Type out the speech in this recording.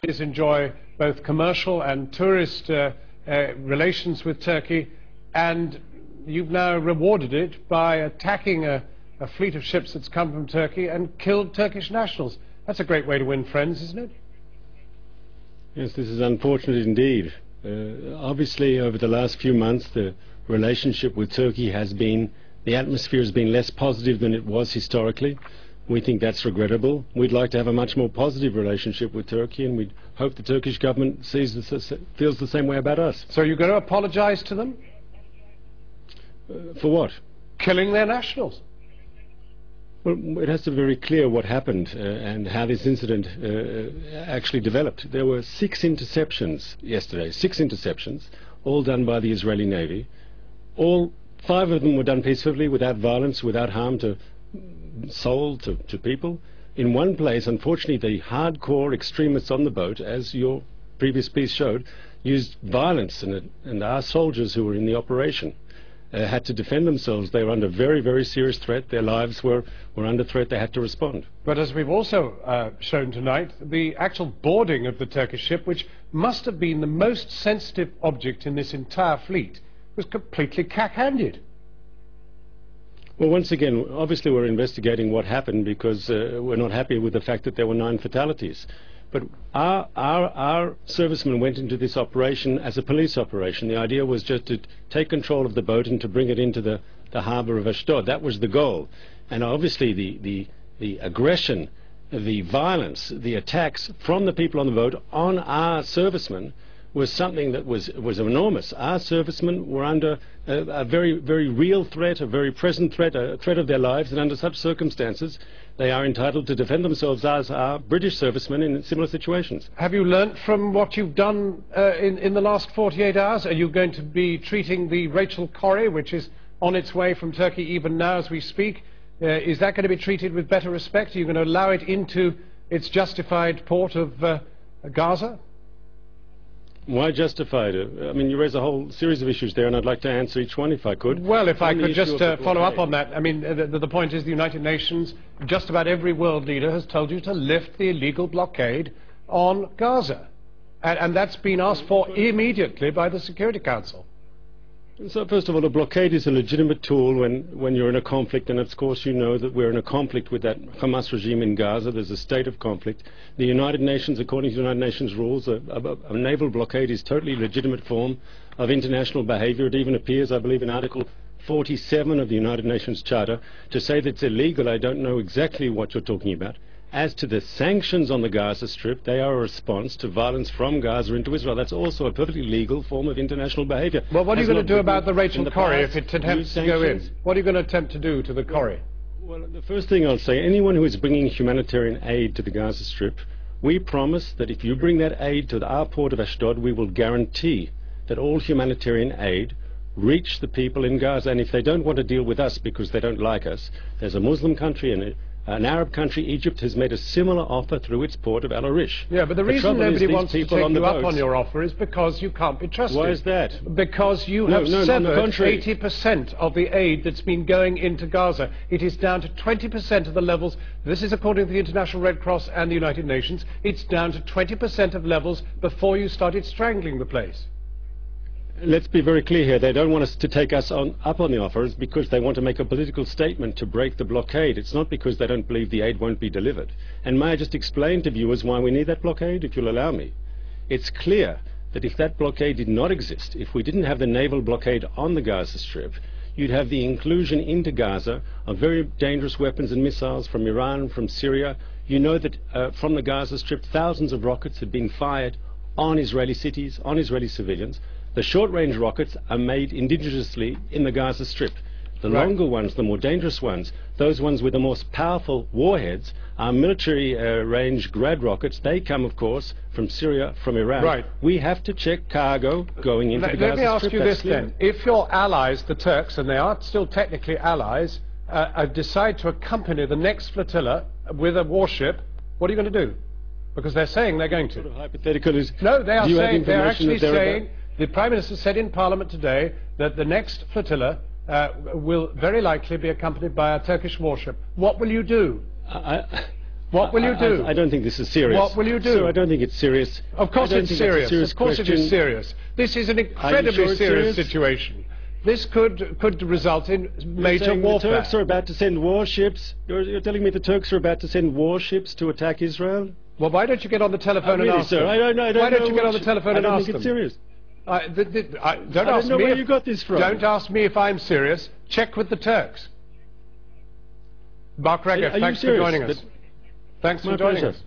enjoy both commercial and tourist relations with Turkey, and you've now rewarded it by attacking a fleet of ships that's come from Turkey and killed Turkish nationals. That's a great way to win friends, isn't it? Yes, this is unfortunate indeed. Obviously, over the last few months, the relationship with Turkey has been, the atmosphere has been less positive than it was historically. We think that's regrettable. We'd like to have a much more positive relationship with Turkey, and we hope the Turkish government feels the same way about us. So you're going to apologize to them? For what? Killing their nationals. Well, it has to be very clear what happened and how this incident actually developed. There were 6 interceptions yesterday, 6 interceptions, all done by the Israeli Navy. All 5 of them were done peacefully, without violence, without harm to soul, to people. In one place, unfortunately, the hardcore extremists on the boat, as your previous piece showed, used violence, and our soldiers who were in the operation had to defend themselves. They were under very, very serious threat. Their lives were under threat. They had to respond. But as we've also shown tonight, the actual boarding of the Turkish ship, which must have been the most sensitive object in this entire fleet, was completely cack-handed. Well, once again, obviously we're investigating what happened because we're not happy with the fact that there were 9 fatalities. But our servicemen went into this operation as a police operation. The idea was just to take control of the boat and to bring it into the harbour of Ashdod. That was the goal. And obviously the aggression, the violence, the attacks from the people on the boat on our servicemen was something that was enormous. Our servicemen were under a very, very real threat, a very present threat, a threat of their lives, and under such circumstances they are entitled to defend themselves as are British servicemen in similar situations. Have you learnt from what you've done in the last 48 hours? Are you going to be treating the Rachel Corrie, which is on its way from Turkey even now as we speak, is that going to be treated with better respect? Are you going to allow it into its justified port of Gaza? Why justified? I mean, you raise a whole series of issues there, and I'd like to answer each one if I could. Well, if I could just follow up on that. I mean, the point is the United Nations, just about every world leader has told you to lift the illegal blockade on Gaza. And that's been asked for immediately by the Security Council. So, first of all, a blockade is a legitimate tool when you're in a conflict, and of course you know that we're in a conflict with that Hamas regime in Gaza. There's a state of conflict. The United Nations, according to the United Nations rules, a naval blockade is totally legitimate form of international behavior. It even appears, I believe, in Article 47 of the United Nations Charter. To say that it's illegal, I don't know exactly what you're talking about. As to the sanctions on the Gaza Strip, they are a response to violence from Gaza into Israel. That's also a perfectly legal form of international behavior. Well, what are you going to do about the Rachel Corrie if it attempts to go in? What are you going to attempt to do to the Corrie? Well, the first thing I'll say, anyone who is bringing humanitarian aid to the Gaza Strip, we promise that if you bring that aid to our port of Ashdod, we will guarantee that all humanitarian aid reach the people in Gaza. And if they don't want to deal with us because they don't like us, there's a Muslim country in it. An Arab country, Egypt, has made a similar offer through its port of Al-Arish. Yeah, but the reason nobody wants to take you up on your offer is because you can't be trusted. Why is that? Because you have severed 80% of the aid that's been going into Gaza. It is down to 20% of the levels. This is according to the International Red Cross and the United Nations. It's down to 20% of levels before you started strangling the place. Let's be very clear here. They don't want us to take us up on the offer. It's because they want to make a political statement to break the blockade. It's not because they don't believe the aid won't be delivered. And may I just explain to viewers why we need that blockade, if you'll allow me? It's clear that if that blockade did not exist, if we didn't have the naval blockade on the Gaza Strip, you'd have the inclusion into Gaza of very dangerous weapons and missiles from Iran, from Syria. You know that from the Gaza Strip, thousands of rockets have been fired on Israeli cities, on Israeli civilians. The short-range rockets are made indigenously in the Gaza Strip. The longer ones, the more dangerous ones, those ones with the most powerful warheads, are military-range Grad rockets. They come, of course, from Syria, from Iran. Right. We have to check cargo going into the Gaza Strip. Let me ask you this then. If your allies, the Turks, and they are still technically allies, decide to accompany the next flotilla with a warship, what are you going to do? Because they're saying they're going to. Sort of hypothetical is... No, they are saying, they're actually saying... The Prime Minister said in Parliament today that the next flotilla will very likely be accompanied by a Turkish warship. What will you do? What will you do? I don't think this is serious. What will you do? Sir, I don't think it's serious. Of course it's serious. Of course it is serious. This is an incredibly serious situation. This could result in major warfare. The Turks are about to send warships. You're telling me the Turks are about to send warships to attack Israel? Well, why don't you get on the telephone and ask them? I don't know. Why don't you get on the telephone and ask them? I don't think it's serious. Don't ask me where you got this from. Don't ask me if I'm serious. Check with the Turks. Mark Regev, thanks for joining us. Thanks for joining us.